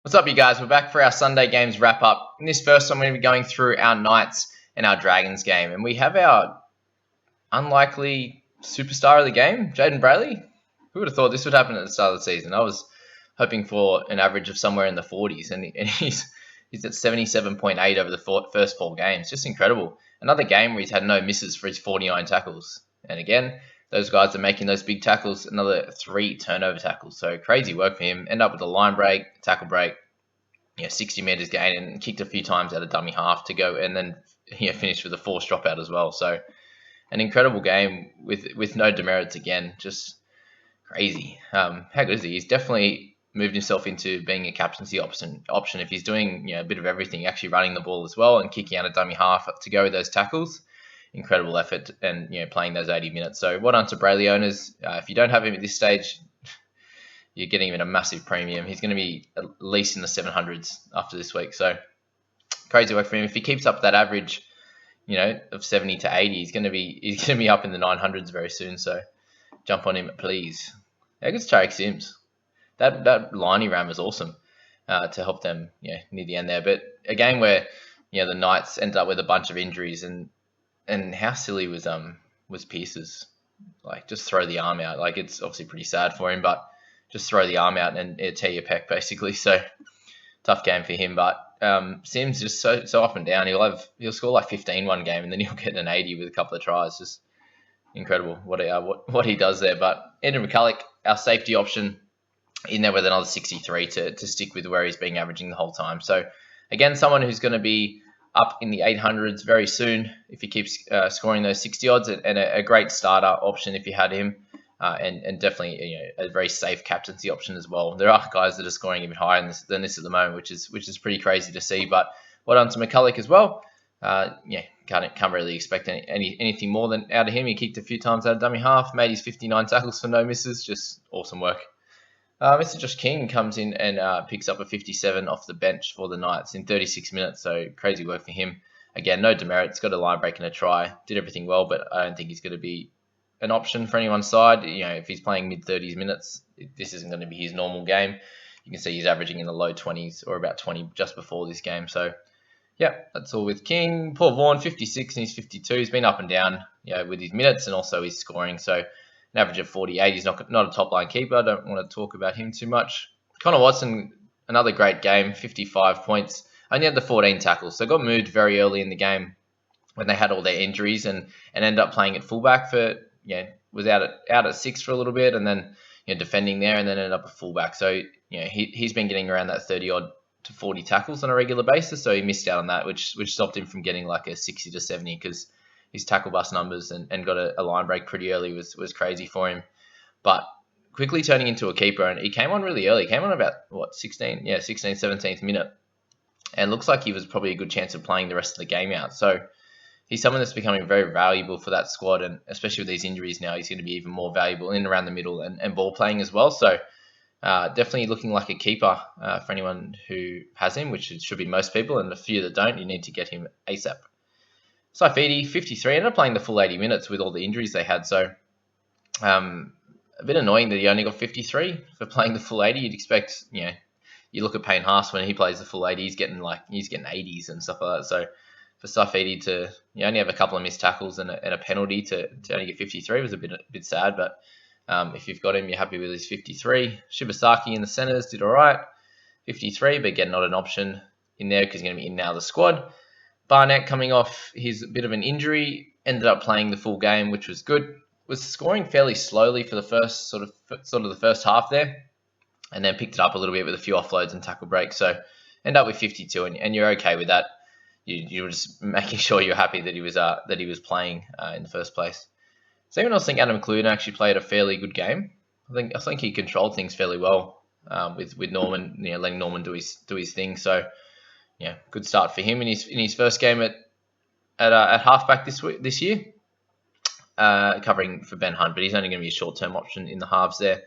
What's up, you guys? We're back for our Sunday games wrap up. In this first one, we're going to be going through our Knights and our Dragons game. And we have our unlikely superstar of the game, Jayden Bradley. Who would have thought this would happen at the start of the season? I was hoping for an average of somewhere in the 40s, and he's at 77.8 over the first 4 games. Just incredible. Another game where he's had no misses for his 49 tackles. And again, those guys are making those big tackles, another 3 turnover tackles. So crazy work for him. End up with a line break, tackle break, 60 metres gain, and kicked a few times out of dummy half to go, and then finished with a forced dropout as well. So an incredible game with no demerits again. Just crazy. How good is he? He's definitely moved himself into being a captaincy option if he's doing a bit of everything, actually running the ball as well and kicking out a dummy half to go with those tackles. Incredible effort and playing those 80 minutes. So well done to Bradley owners. If you don't have him at this stage, you're getting him at a massive premium. He's going to be at least in the 700s after this week. So crazy work for him. If he keeps up that average, of 70 to 80, he's going to be up in the 900s very soon. So jump on him, please. How good's Tarek Sims? That line he ran was awesome to help them near the end there. But a game where the Knights ended up with a bunch of injuries, and how silly was Pierce's, just throw the arm out. It's obviously pretty sad for him, but just throw the arm out and tear your pec basically. So tough game for him. But Sims just so up and down. He'll score 15 one game, and then he'll get an 80 with a couple of tries. Just incredible what he does there. But Andrew McCullough, our safety option, in there with another 63 to stick with where he's been averaging the whole time. So again, someone who's going to be up in the 800s very soon if he keeps scoring those 60 odds, and a great starter option if you had him, and definitely a very safe captaincy option as well. There are guys that are scoring even higher than this at the moment, which is pretty crazy to see. But well done to McCullough as well. Can't really expect anything more than out of him. He kicked a few times out of dummy half, made his 59 tackles for no misses. Just awesome work. Mr. Josh King comes in and picks up a 57 off the bench for the Knights in 36 minutes. So crazy work for him. Again, no demerits. Got a line break and a try. Did everything well, but I don't think he's going to be an option for anyone's side. If he's playing mid-30s minutes, this isn't going to be his normal game. You can see he's averaging in the low 20s or about 20 just before this game. So, yeah, that's all with King. Paul Vaughan, 56 and he's 52. He's been up and down with his minutes and also his scoring. So, an average of 48. He's not a top-line keeper. I don't want to talk about him too much. Connor Watson, another great game, 55 points. Only had the 14 tackles, so got moved very early in the game when they had all their injuries and ended up playing at fullback for, was out at 6 for a little bit and then, defending there and then ended up at fullback. So, he's been getting around that 30-odd to 40 tackles on a regular basis, so he missed out on that, which stopped him from getting a 60 to 70 because his tackle bust numbers and got a line break pretty early was crazy for him. But quickly turning into a keeper, and he came on really early. He came on about, 17th minute. And looks like he was probably a good chance of playing the rest of the game out. So he's someone that's becoming very valuable for that squad, and especially with these injuries now, he's going to be even more valuable in and around the middle and ball playing as well. So definitely looking like a keeper for anyone who has him, which it should be most people, and a few that don't, you need to get him ASAP. Saifidi, 53, ended up playing the full 80 minutes with all the injuries they had. So a bit annoying that he only got 53 for playing the full 80. You'd expect, you look at Payne Haas when he plays the full 80, he's getting 80s and stuff like that. So for Saifidi to only have a couple of missed tackles and a penalty to only get 53 was a bit sad. But if you've got him, you're happy with his 53. Shibasaki in the centres did all right, 53, but again, not an option in there because he's going to be in now the squad. Barnett coming off his bit of an injury, ended up playing the full game, which was good. Was scoring fairly slowly for the first sort of the first half there, and then picked it up a little bit with a few offloads and tackle breaks. So end up with 52, and you're okay with that. You were just making sure you're happy that he was playing in the first place. Does anyone else think Adam Clune actually played a fairly good game? I think he controlled things fairly well with Norman, letting Norman do his thing. So. Yeah, good start for him in his first game at halfback this year, covering for Ben Hunt, but he's only going to be a short-term option in the halves there.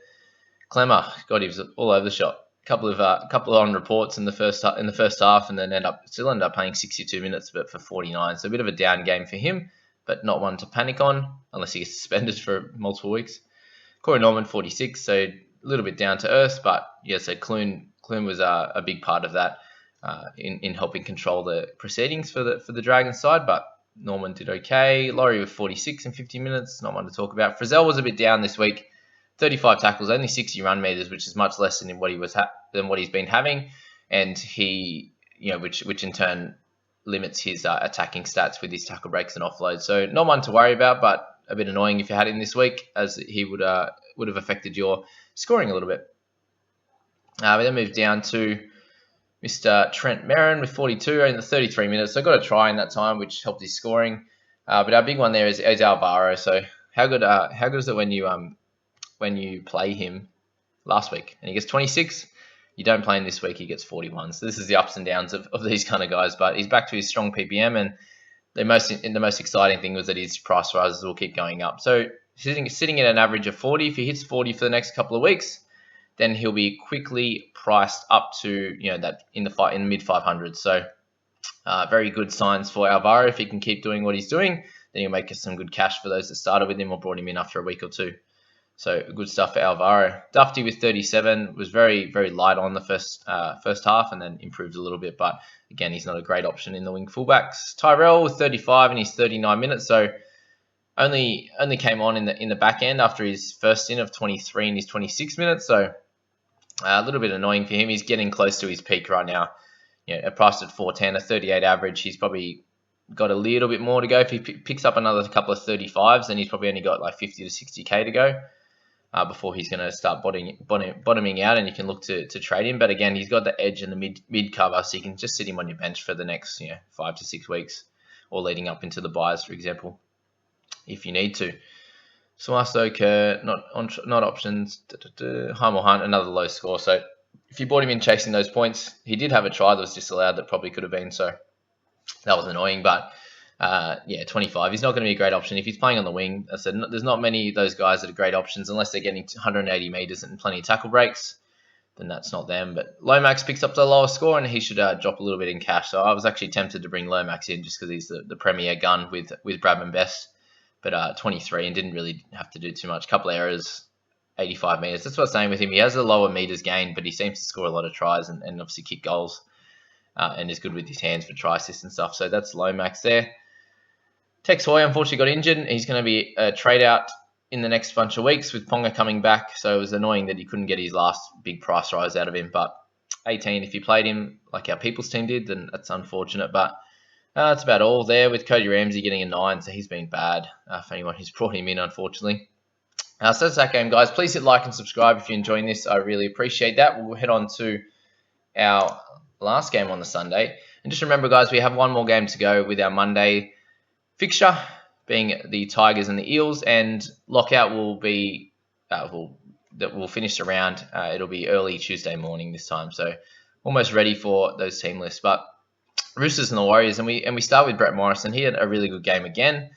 Clemmer, God, he was all over the shop. Couple of on reports in the first half, and then still ended up playing 62 minutes, but for 49. So a bit of a down game for him, but not one to panic on unless he gets suspended for multiple weeks. Corey Norman, 46, so a little bit down to earth, but yeah, so Clune Clune was a big part of that in helping control the proceedings for the Dragons side, but Norman did okay. Laurie with 46 in 50 minutes, not one to talk about. Frizzell was a bit down this week, 35 tackles, only 60 run meters, which is much less than what he's been having, and which in turn limits his attacking stats with his tackle breaks and offloads. So not one to worry about, but a bit annoying if you had him this week, as he would have affected your scoring a little bit. We then moved down to Mr. Trent Merrin with 42 in the 33 minutes. So got a try in that time, which helped his scoring. But our big one there is Alvaro. So how good is it when you play him last week and he gets 26? You don't play him this week, he gets 41. So this is the ups and downs of these kind of guys. But he's back to his strong PPM, and the most exciting thing was that his price rises will keep going up. So sitting at an average of 40, if he hits 40 for the next couple of weeks, then he'll be quickly priced up to that in the mid 500s. So very good signs for Alvaro. If he can keep doing what he's doing, then he'll make us some good cash for those that started with him or brought him in after a week or two. So good stuff for Alvaro. Dufty with 37 was very, very light on the first half, and then improved a little bit. But again, he's not a great option in the wing fullbacks. Tyrell with 35 in his 39 minutes. So only came on in the back end after his first stint of 23 in his 26 minutes. So a little bit annoying for him. He's getting close to his peak right now. Priced at 410, a 38 average. He's probably got a little bit more to go. If he picks up another couple of 35s, then he's probably only got like 50 to 60k to go before he's going to start bottoming out, and you can look to trade him. But again, he's got the edge in the mid cover, so you can just sit him on your bench for the next 5 to 6 weeks, or leading up into the buys, for example, if you need to. Suaso, Kerr, not options. Heim or Hunt, another low score. So if you bought him in chasing those points, he did have a try that was disallowed that probably could have been. So that was annoying. But 25. He's not going to be a great option. If he's playing on the wing, I said there's not many of those guys that are great options unless they're getting 180 meters and plenty of tackle breaks. Then that's not them. But Lomax picks up the lower score, and he should drop a little bit in cash. So I was actually tempted to bring Lomax in just because he's the premier gun with Bradman Best. But 23 and didn't really have to do too much. Couple of errors, 85 meters. That's what I'm saying with him. He has a lower meters gain, but he seems to score a lot of tries and obviously kick goals, and is good with his hands for try assists and stuff. So that's Lomax there. Tex Hoy unfortunately got injured. He's going to be a trade out in the next bunch of weeks with Ponga coming back. So it was annoying that he couldn't get his last big price rise out of him. But 18, if you played him like our People's team did, then that's unfortunate. But that's about all there, with Cody Ramsey getting a 9, so he's been bad for anyone who's brought him in, unfortunately. So that's that game, guys. Please hit like and subscribe if you're enjoying this. I really appreciate that. We'll head on to our last game on the Sunday. And just remember, guys, we have one more game to go with our Monday fixture, being the Tigers and the Eels, and lockout will be we'll finish the round. It'll be early Tuesday morning this time, so almost ready for those team lists. But Roosters and the Warriors, and we start with Brett Morrison. He had a really good game again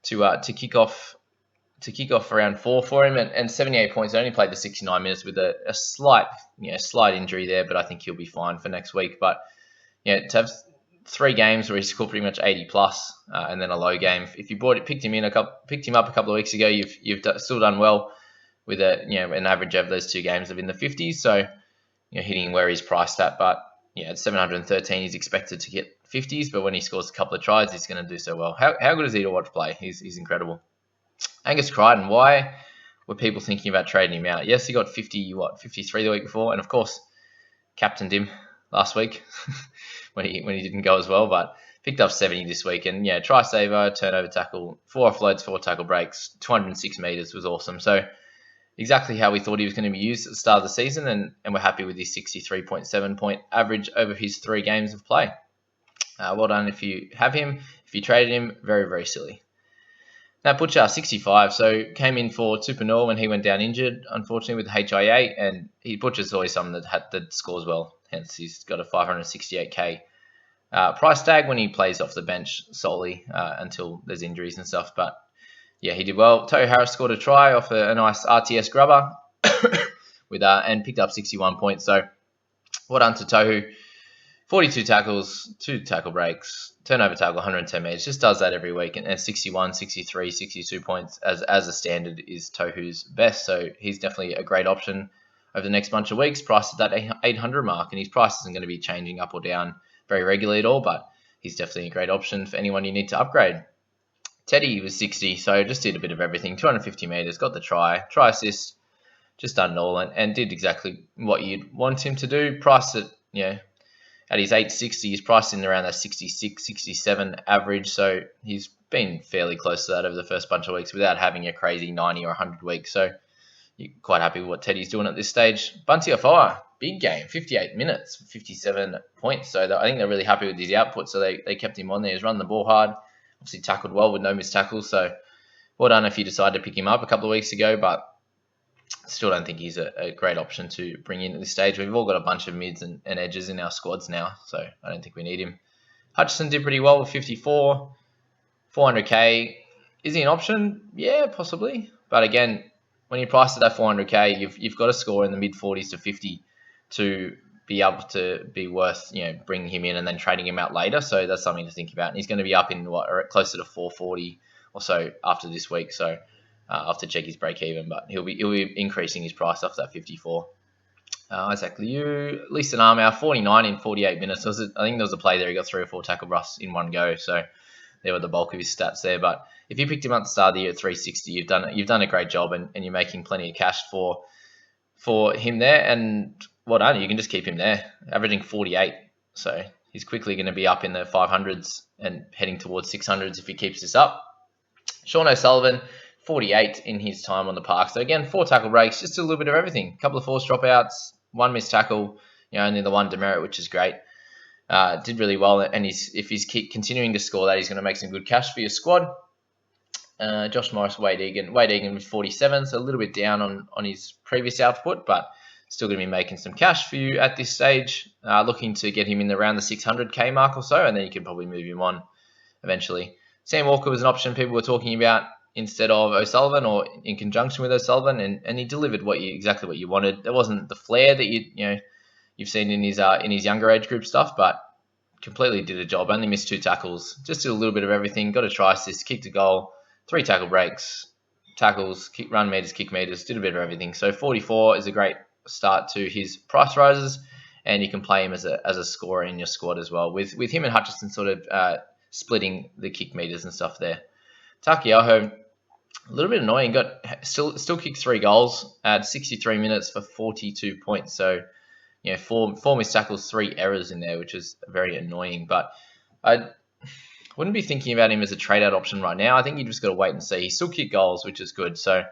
to kick off round 4 for him, and 78 points. He only played the 69 minutes with a slight injury there, but I think he'll be fine for next week. But to have 3 games where he scored pretty much 80 plus, and then a low game. If you picked him up a couple of weeks ago, you've still done well with an average of those 2 games of in the 50s. So hitting where he's priced at, but at 713, he's expected to get 50s, but when he scores a couple of tries, he's going to do so well. How good is he to watch play? He's incredible. Angus Crichton, why were people thinking about trading him out? Yes, he got 53 the week before, and of course, captained him last week when he didn't go as well, but picked up 70 this week. And try saver, turnover tackle, 4 offloads, 4 tackle breaks, 206 meters was awesome. So exactly how we thought he was going to be used at the start of the season, and we're happy with his 63.7 point average over his 3 games of play. Well done if you have him. If you traded him, very, very silly. Now, Butcher, 65, so came in for Tupanor when he went down injured, unfortunately, with HIA, and Butcher's always someone that scores well, hence he's got a 568k price tag when he plays off the bench solely until there's injuries and stuff. But he did well. Tohu Harris scored a try off a nice RTS grubber and picked up 61 points. So well done to Tohu. 42 tackles, 2 tackle breaks, turnover tackle, 110 meters. Just does that every week. And 61, 63, 62 points as a standard is Tohu's best. So he's definitely a great option. over the next bunch of weeks, priced at that 800 mark, and his price isn't going to be changing up or down very regularly at all, but he's definitely a great option for anyone you need to upgrade. Teddy was 60, so just did a bit of everything. 250 metres, got the try assist, just done it all, and did exactly what you'd want him to do. Priced at, at his 860, he's priced in around that 66, 67 average, so he's been fairly close to that over the first bunch of weeks without having a crazy 90 or 100 week. So you're quite happy with what Teddy's doing at this stage. Bunty Afoa, big game, 58 minutes, 57 points. So I think they're really happy with his output, so they kept him on there. He's run the ball hard, obviously tackled well with no missed tackles. So well done if you decided to pick him up a couple of weeks ago, but still don't think he's a great option to bring in at this stage. We've all got a bunch of mids and edges in our squads now, so I don't think we need him. Hutchison did pretty well with 54, 400k. Is he an option? Yeah, possibly. But again, when you price at that 400k, you've got to score in the mid 40s to 50 to be able to be worth bringing him in and then trading him out later. So that's something to think about. And he's going to be up in closer to 440 or so after this week. So I'll have to check his break even, but he'll be increasing his price off that 54. Isaac Liu, Leeson Armour, 49 in 48 minutes. I think there was a play there. He got 3 or 4 tackle busts in one go. So they were the bulk of his stats there. But if you picked him up at the start of the year at 360, you've done a great job, and you're making plenty of cash for him there. And well done, you can just keep him there, averaging 48. So he's quickly going to be up in the 500s and heading towards 600s if he keeps this up. Sean O'Sullivan, 48 in his time on the park. So again, 4 tackle breaks, just a little bit of everything. A couple of forced dropouts, 1 missed tackle, only the 1 demerit, which is great. Did really well, and if he's continuing to score that, he's going to make some good cash for your squad. Josh Morris, Wade Egan with 47, so a little bit down on his previous output, but still going to be making some cash for you at this stage. Looking to get him in around the 600k mark or so, and then you can probably move him on eventually. Sam Walker was an option people were talking about instead of O'Sullivan, or in conjunction with O'Sullivan, and he delivered exactly what you wanted. There wasn't the flair that you've seen in his younger age group stuff, but completely did a job. Only missed 2 tackles, just did a little bit of everything. Got a try assist, kicked a goal, 3 tackle breaks, tackles, run meters, kick meters, did a bit of everything. So 44 is a great start to his price rises, and you can play him as a scorer in your squad as well. With him and Hutchison sort of splitting the kick meters and stuff there. Takiaho, a little bit annoying. Still kicked 3 goals at 63 minutes for 42 points. So 4 missed tackles, 3 errors in there, which is very annoying. But I wouldn't be thinking about him as a trade out option right now. I think you just got to wait and see. He still kicked goals, which is good. So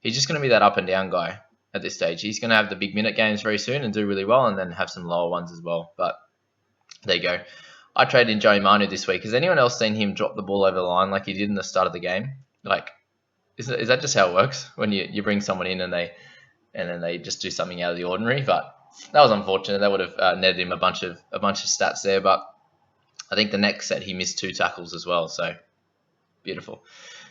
he's just going to be that up and down guy at this stage. He's going to have the big minute games very soon and do really well, and then have some lower ones as well. But there you go. I traded in Joey Manu this week. Has anyone else seen him drop the ball over the line like he did in the start of the game? Like, is that just how it works when you bring someone in and then they just do something out of the ordinary? But that was unfortunate. That would have netted him a bunch of stats there. But I think the next set he missed 2 tackles as well. So beautiful.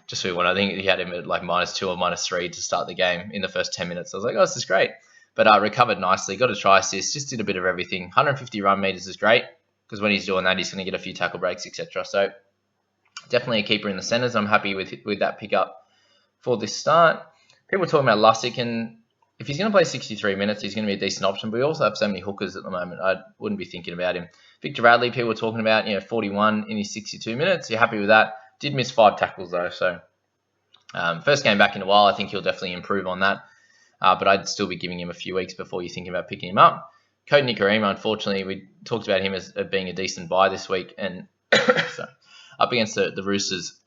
Just for one, I think he had him at like -2 or -3 to start the game in the first 10 minutes. I was like, oh, this is great. But recovered nicely. Got a try assist. Just did a bit of everything. 150 run meters is great, because when he's doing that, he's going to get a few tackle breaks, etc. So definitely a keeper in the centres. I'm happy with that pickup for this start. People are talking about Lussick, and if he's going to play 63 minutes, he's going to be a decent option. But we also have so many hookers at the moment, I wouldn't be thinking about him. Victor Radley, people are talking about 41 in his 62 minutes. You're happy with that? Did miss 5 tackles though, so first game back in a while. I think he'll definitely improve on that. But I'd still be giving him a few weeks before you're thinking about picking him up. Code Nicarima, unfortunately, we talked about him as being a decent buy this week, and so up against the Roosters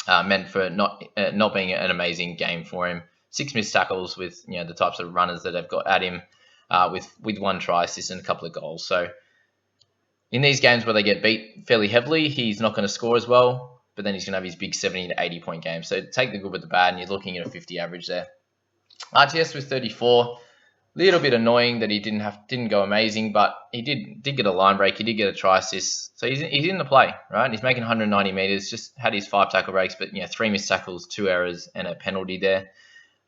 meant for not being an amazing game for him. 6 missed tackles with the types of runners that they've got at him, with 1 try assist and a couple of goals. So in these games where they get beat fairly heavily, he's not going to score as well, but then he's going to have his big 70 to 80 point game. So take the good with the bad, and you're looking at a 50 average there. RTS was 34. Little bit annoying that he didn't go amazing, but he did get a line break. He did get a try assist, so he's in the play, right? He's making 190 meters. Just had his 5 tackle breaks, but 3 missed tackles, 2 errors, and a penalty there.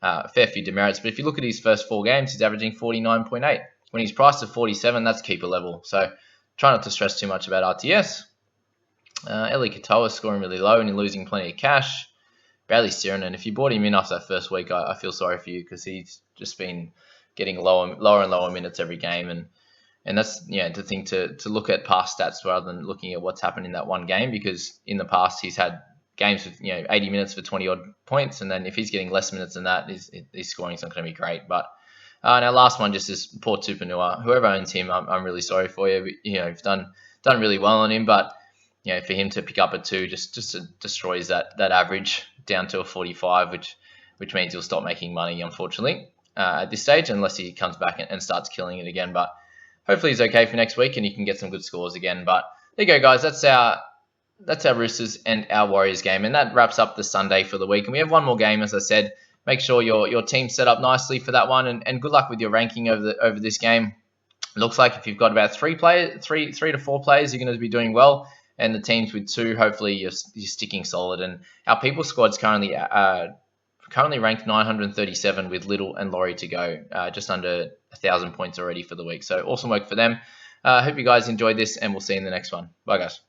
A fair few demerits, but if you look at his first 4 games, he's averaging 49.8. When he's priced at 47, that's keeper level. So try not to stress too much about RTS. Eli Katoa scoring really low and you're losing plenty of cash. Bradley Sirenan, if you bought him in after that first week, I feel sorry for you, because he's just been getting lower and lower minutes every game, and that's the thing to look at past stats rather than looking at what's happened in that one game, because in the past he's had games with 80 minutes for 20 odd points, and then if he's getting less minutes than that, his scoring's not going to be great. But and our last one just is poor Tupanua. Whoever owns him, I'm really sorry for you. You've done really well on him, but for him to pick up a 2 just destroys that average down to a 45, which means he'll stop making money, unfortunately, at this stage, unless he comes back and starts killing it again. But hopefully he's okay for next week and he can get some good scores again. But there you go, guys. That's our Roosters and our Warriors game, and that wraps up the Sunday for the week. And we have one more game, as I said. Make sure your team's set up nicely for that one, and good luck with your ranking over this game. It looks like if you've got about 3 to 4 players, you're going to be doing well, and the teams with 2, hopefully you're sticking solid. And our people squad's currently ranked 937 with Little and Laurie to go, just under 1,000 points already for the week. So awesome work for them. I hope you guys enjoyed this, and we'll see you in the next one. Bye, guys.